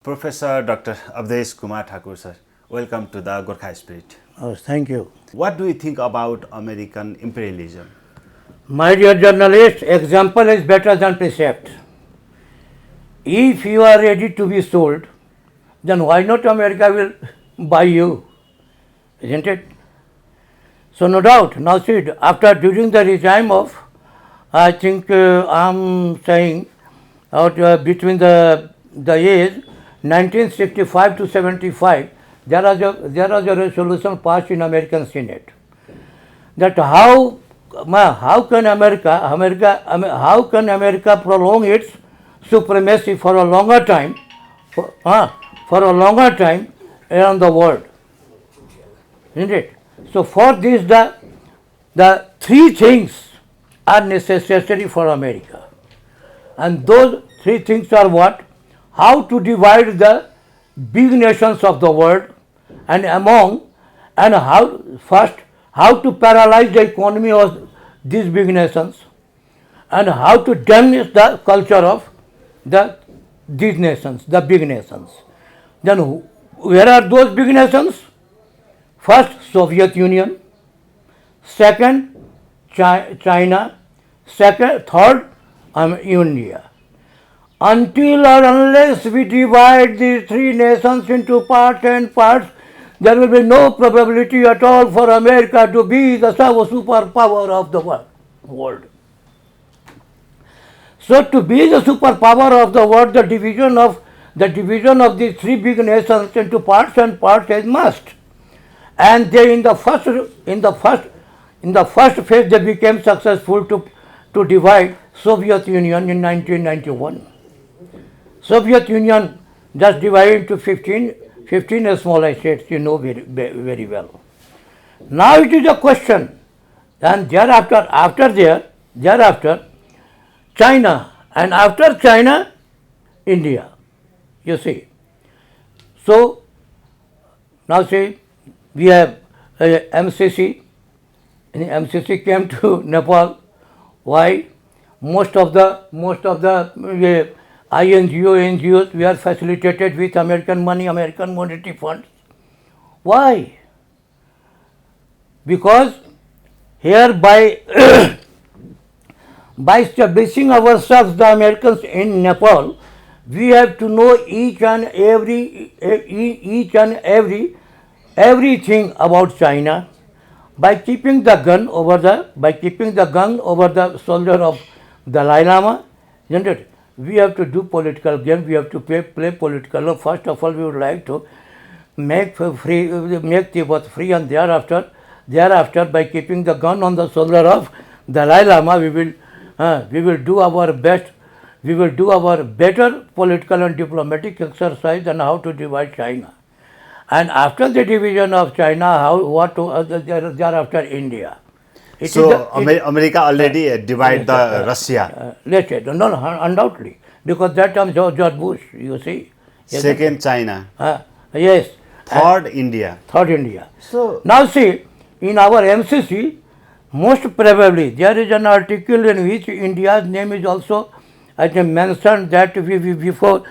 Professor Dr. Awadhesh Kumar Thakur, sir, welcome to the Gorkha Spirit. Oh, thank you. What do you think about American imperialism? My dear journalist, example is better than precept. If you are ready to be sold, then why not America will buy you? Isn't it? So no doubt. Now see, during the regime of, I think I'm saying, between the age 1965 to 75, there was a resolution passed in American Senate that how can America prolong its supremacy for a longer time, around the world, isn't it? So for this, the three things are necessary for America, and those three things are what? How to divide the big nations of the world, and how to paralyze the economy of these big nations, and how to damage the culture of these nations, the big nations. Then where are those big nations? First, Soviet Union. Second, China. Third, India. Until or unless we divide these three nations into parts, there will be no probability at all for America to be the superpower of the world. So to be the superpower of the world, the division of these three big nations into parts is must. And they in the first phase they became successful to divide Soviet Union in 1991. Soviet Union just divided into 15 small states, you know very well. Now it is a question, and thereafter, China, and after China, India, you see. So, now see, we have MCC, and MCC came to Nepal. Why? Most of the NGOs were facilitated with American money, American monetary funds. Why? Because here by establishing ourselves, the Americans in Nepal, we have to know each and everything about China. By keeping the gun over the shoulder of Dalai Lama, isn't it? We have to do political game. We have to play political. First of all, we would like to make Tibet free, and thereafter, by keeping the gun on the shoulder of Dalai Lama, we will do our best. We will do our better political and diplomatic exercise on how to divide China. And after the division of China, thereafter India. America already divide the Russia. Let's say, no, undoubtedly, because that time George Bush, you see. Second, China. Yes. Third, India. So now see, in our MCC, most probably there is an article in which India's name is also, I think, mentioned that before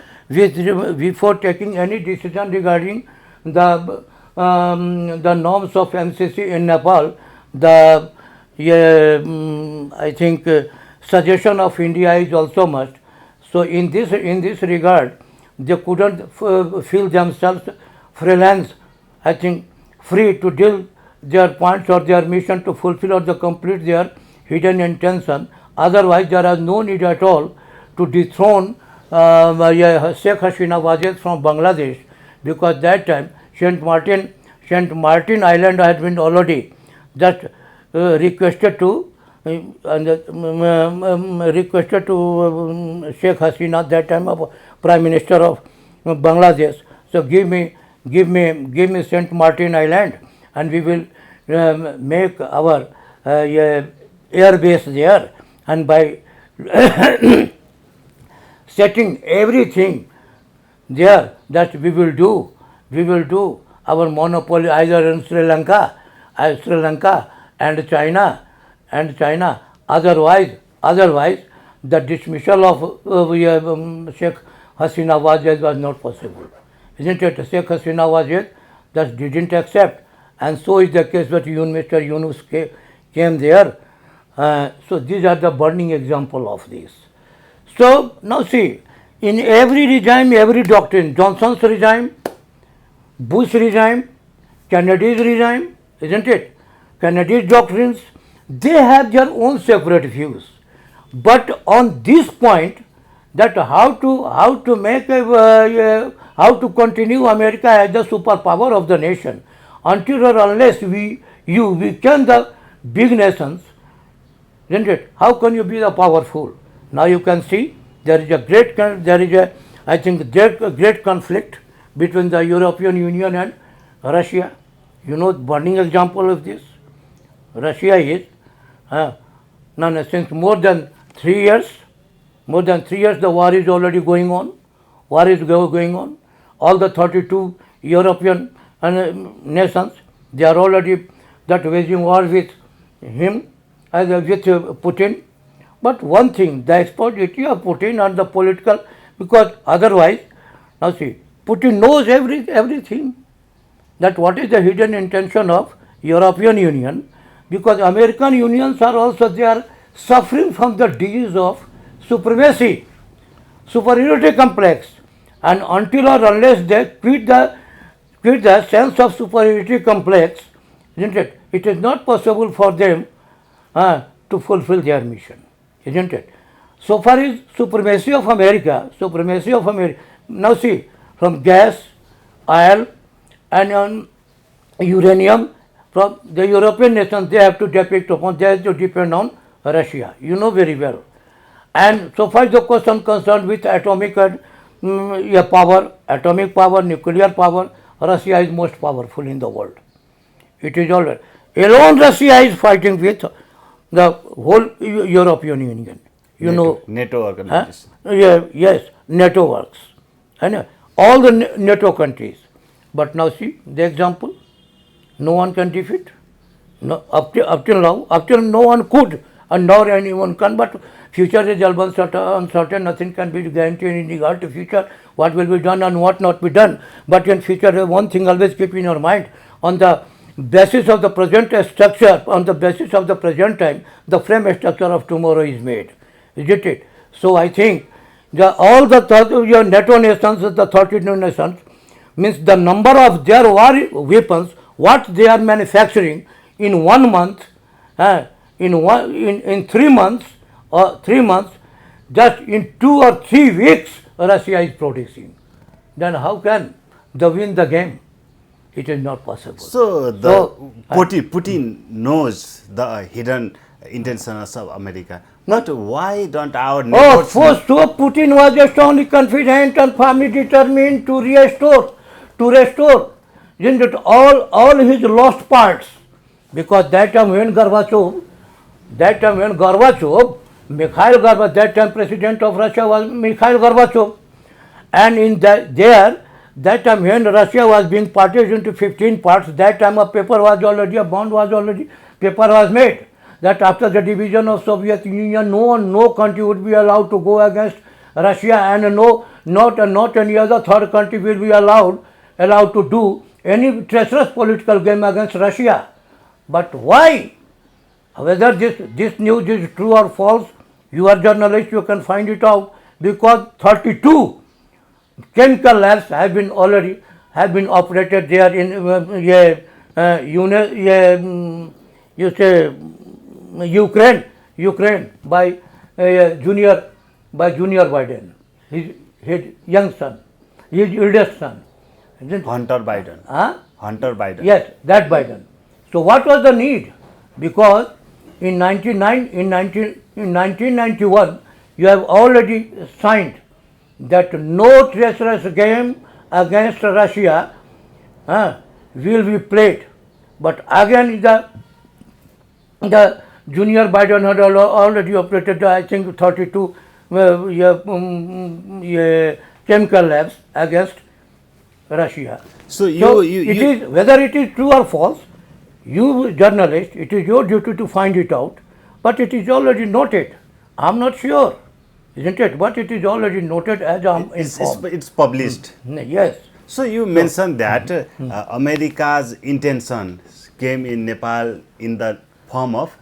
taking any decision regarding the norms of MCC in Nepal, I think suggestion of India is also must. So in this regard, they couldn't feel themselves freelance, I think, free to deal their points or their mission to fulfill or to complete their hidden intention. Otherwise, there is no need at all to dethrone Sheikh Hasina Wajid from Bangladesh, because that time Saint Martin Island had been already just requested to Sheikh Hasina, that time of Prime Minister of Bangladesh. So give me Saint Martin Island, and we will make our air base there, and by setting everything there, that we will do our monopoly either in Sri Lanka and China. Otherwise, the dismissal of Sheikh Hasina Awadhesh was not possible. Isn't it? Sheikh Hasina Awadhesh just didn't accept. And so is the case that Mr. Yunus came there. So these are the burning example of this. So now see, in every regime, every doctrine, Johnson's regime, Bush regime, Kennedy's regime, isn't it? Kennedy's doctrines, they have their own separate views. But on this point, that how to make how to continue America as the superpower of the nation, until or unless we can the big nations, isn't it? How can you be the powerful? Now you can see there is a great conflict between the European Union and Russia. You know, burning example of this. Russia is since more than 3 years, the war is already going on. Going on. All the 32 European nations, they are already waging war with him, with Putin. But one thing, the exploitation of Putin and the political, because otherwise, now see, Putin knows everything, that what is the hidden intention of European Union, because American unions are also, they are suffering from the disease of supremacy, superiority complex, and until or unless they quit the sense of superiority complex, isn't it? It is not possible for them to fulfill their mission, isn't it? So far is supremacy of America. Now see, from gas, oil, and uranium, from the European nations, they have to depend on Russia. You know very well. And so far is the question concerned with atomic power, nuclear power, Russia is most powerful in the world. It is all right. Alone Russia is fighting with the whole European Union. You know. NATO organization. Yes, NATO works. And all the NATO countries. But now see the example. No one can defeat. No, up till now, no one could, and nor anyone can. But future is uncertain. Nothing can be guaranteed in regard to future. What will be done and what not be done. But in future, one thing always keep in your mind: on the basis of the present structure, on the basis of the present time, the frame structure of tomorrow is made, isn't it? So I think all the your NATO nations, the 32 nations, means the number of their war weapons, what they are manufacturing in 1 month, in 3 months, just in 2 or 3 weeks, Russia is producing. Then how can they win the game? It is not possible. So Putin knows the hidden intentions of America. But why don't our neighbors? So Putin was just only confident and firmly determined to restore, isn't it, all his lost parts. Because that time when Gorbachev, Mikhail Gorbachev, that time president of Russia was Mikhail Gorbachev, and that time when Russia was being partitioned into 15 parts, that time a bond was already made, that after the division of Soviet Union, no country would be allowed to go against Russia, and not any other third country will be allowed to do any treacherous political game against Russia. But why? Whether this news is true or false, you are journalist, you can find it out, because 32 chemical labs have been operated there in Ukraine by Junior Biden, his young son, his eldest son. Hunter Biden. Hunter Biden. Yes, that Biden. So what was the need? Because in 1991, you have already signed that no treacherous game against Russia will be played. But again, the Junior Biden had already operated, I think, 32 chemical labs against Russia. So whether it is true or false, you journalist, it is your duty to find it out. But it is already noted. I am not sure. isn't it? But it is already noted as It's, informed. it's published. Yes. So you mentioned that America's intention came in Nepal in the form of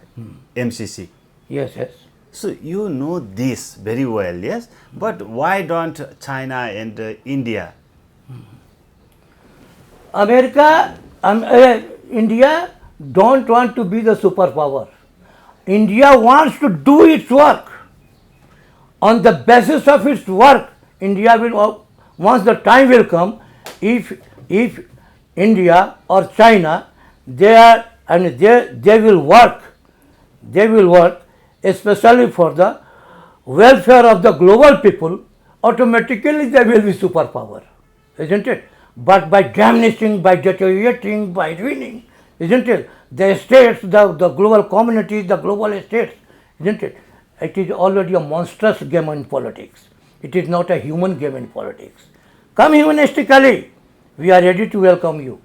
MCC. Yes, yes. So you know this very well, yes? But why don't China and India? India don't want to be the superpower. India wants to do its work. On the basis of its work, India will, once the time will come, if India or China, they will work, especially for the welfare of the global people, automatically they will be superpower, isn't it? But by diminishing, by deteriorating, by ruining, isn't it? The states, the global community, the global states, isn't it? It is already a monstrous game in politics. It is not a human game in politics. Come humanistically, we are ready to welcome you,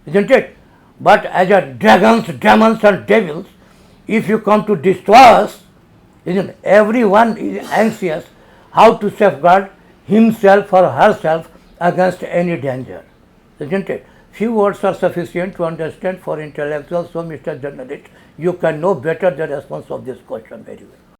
isn't it? But as a dragons, demons and devils, if you come to destroy us, isn't it? Everyone is anxious how to safeguard himself or herself against any danger, isn't it? Few words are sufficient to understand for intellectuals. So, Mr. Journalist, you can know better the response of this question very well.